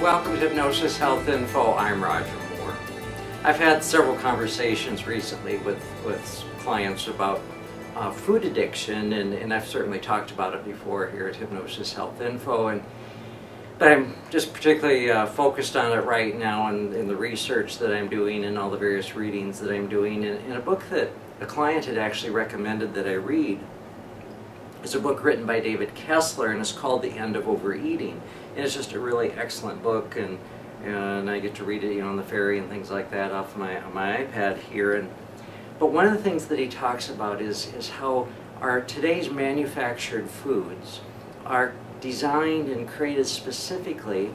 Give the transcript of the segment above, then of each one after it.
Welcome to Hypnosis Health Info. I'm Roger Moore. I've had several conversations recently with clients about food addiction, and I've certainly talked about it before here at Hypnosis Health Info. But I'm just particularly focused on it right now in the research that I'm doing and all the various readings that I'm doing. In a book that a client had actually recommended that I read, it's a book written by David Kessler, and it's called The End of Overeating. And it's just a really excellent book, and I get to read it, on the ferry and things like that off my iPad here. But one of the things that he talks about is how our today's manufactured foods are designed and created specifically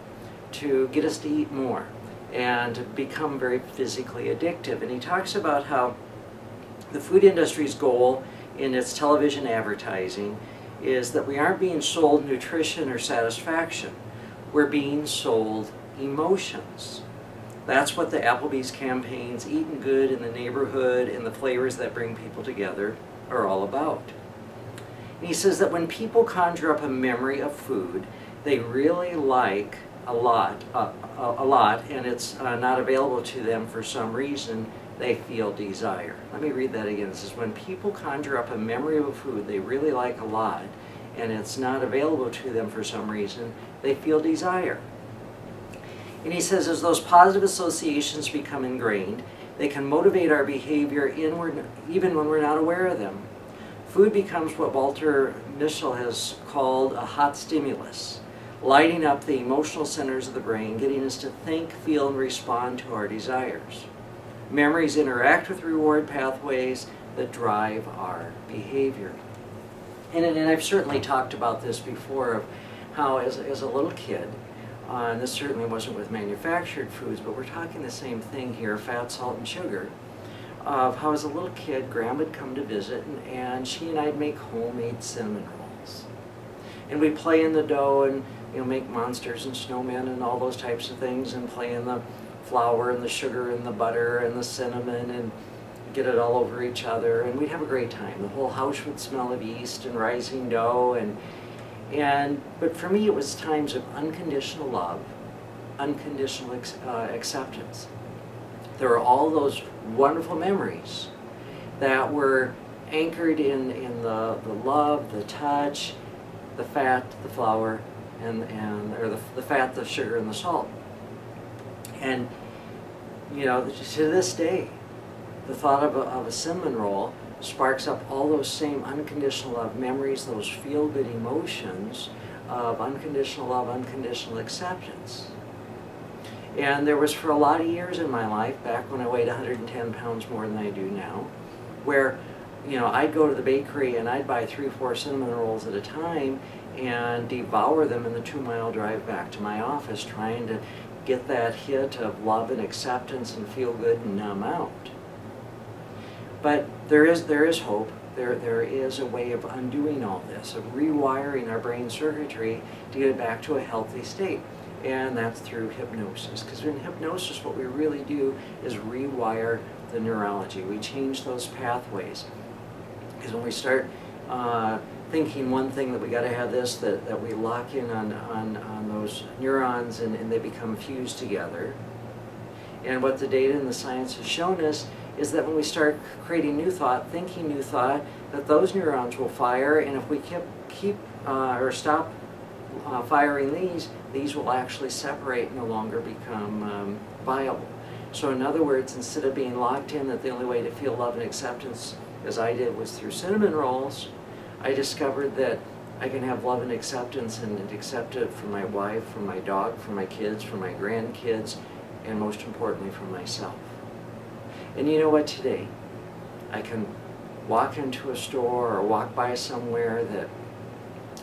to get us to eat more and to become very physically addictive. And he talks about how the food industry's goal in its television advertising is that we aren't being sold nutrition or satisfaction. We're being sold emotions. That's what the Applebee's campaigns, eating good in the neighborhood and the flavors that bring people together are all about. And he says that when people conjure up a memory of food they really like a lot, and it's not available to them for some reason, they feel desire. Let me read that again. It says, when people conjure up a memory of a food they really like a lot, and it's not available to them for some reason, they feel desire. And he says, as those positive associations become ingrained, they can motivate our behavior inward, even when we're not aware of them. Food becomes what Walter Mischel has called a hot stimulus, lighting up the emotional centers of the brain, getting us to think, feel, and respond to our desires. Memories interact with reward pathways that drive our behavior. And I've certainly talked about this before, of how as a little kid, and this certainly wasn't with manufactured foods, but we're talking the same thing here, fat, salt, and sugar, of how as a little kid, Grandma would come to visit, and she and I'd make homemade cinnamon rolls. And we'd play in the dough and make monsters and snowmen and all those types of things, and play in the flour and the sugar and the butter and the cinnamon and get it all over each other, and we'd have a great time. The whole house would smell of yeast and rising dough, but for me it was times of unconditional love, unconditional acceptance. There were all those wonderful memories that were anchored in the love, the touch, the fat, the flour, or the fat, the sugar, and the salt. And to this day, the thought of a cinnamon roll sparks up all those same unconditional love memories, those feel-good emotions of unconditional love, unconditional acceptance. And there was, for a lot of years in my life, back when I weighed 110 pounds more than I do now, where I'd go to the bakery and I'd buy 3 or 4 cinnamon rolls at a time and devour them in the 2-mile drive back to my office, trying to get that hit of love and acceptance and feel good and numb out. But there is hope. There is a way of undoing all this, of rewiring our brain circuitry to get it back to a healthy state. And that's through hypnosis. Because in hypnosis what we really do is rewire the neurology. We change those pathways. Because when we start thinking one thing, that we got to have this, that we lock in on those neurons and they become fused together. And what the data and the science has shown us is that when we start creating new thought, thinking new thought, that those neurons will fire, and if we keep or stop firing these will actually separate and no longer become viable. So in other words, instead of being locked in that the only way to feel love and acceptance, as I did, was through cinnamon rolls, I discovered that I can have love and acceptance and accept it from my wife, from my dog, from my kids, from my grandkids, and most importantly from myself. And you know what, today I can walk into a store or walk by somewhere that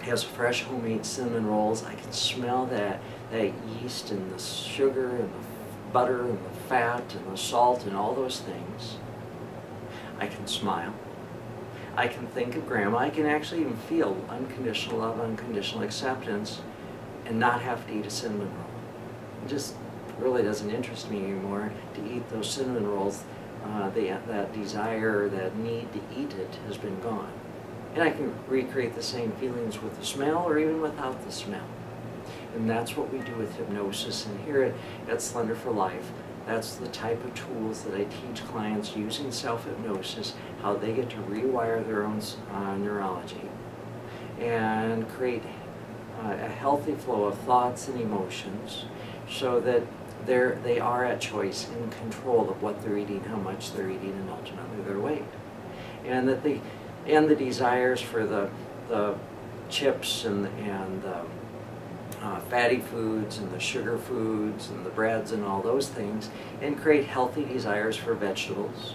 has fresh homemade cinnamon rolls. I can smell that yeast and the sugar and the butter and the fat and the salt and all those things. I can smile. I can think of Grandma. I can actually even feel unconditional love, unconditional acceptance, and not have to eat a cinnamon roll. It just really doesn't interest me anymore to eat those cinnamon rolls. That desire, that need to eat it has been gone. And I can recreate the same feelings with the smell or even without the smell. And that's what we do with hypnosis. And here at Slender for Life, that's the type of tools that I teach clients using self-hypnosis, how they get to rewire their own neurology and create a healthy flow of thoughts and emotions so that they are at choice, in control of what they're eating, how much they're eating, and ultimately their weight. And that the desires for the chips and the fatty foods and the sugar foods and the breads and all those things, and create healthy desires for vegetables,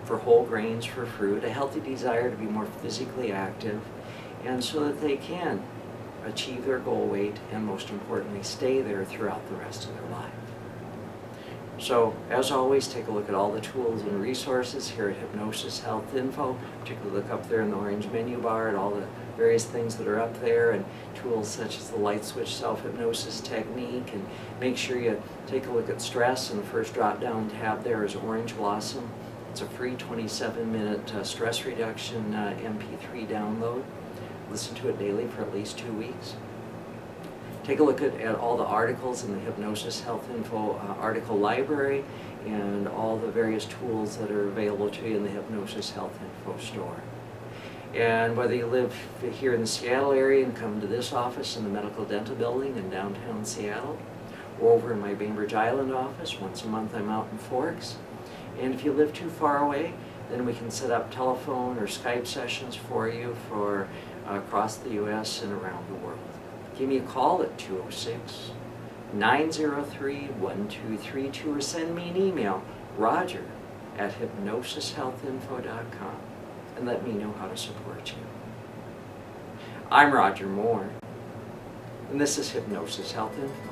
for whole grains, for fruit, a healthy desire to be more physically active, and so that they can achieve their goal weight and, most importantly, stay there throughout the rest of their life. So, as always, take a look at all the tools and resources here at Hypnosis Health Info. Particularly look up there in the orange menu bar at all the various things that are up there, and tools such as the light switch self-hypnosis technique. And make sure you take a look at stress, and the first drop-down tab there is Orange Blossom. It's a free 27-minute stress reduction MP3 download. Listen to it daily for at least 2 weeks. Take a look at all the articles in the Hypnosis Health Info article library and all the various tools that are available to you in the Hypnosis Health Info store. And whether you live here in the Seattle area and come to this office in the Medical Dental Building in downtown Seattle, or over in my Bainbridge Island office, once a month I'm out in Forks. And if you live too far away, then we can set up telephone or Skype sessions for you for across the U.S. and around the world. Give me a call at 206-903-1232 or send me an email, roger@hypnosishealthinfo.com, and let me know how to support you. I'm Roger Moore, and this is Hypnosis Health Info.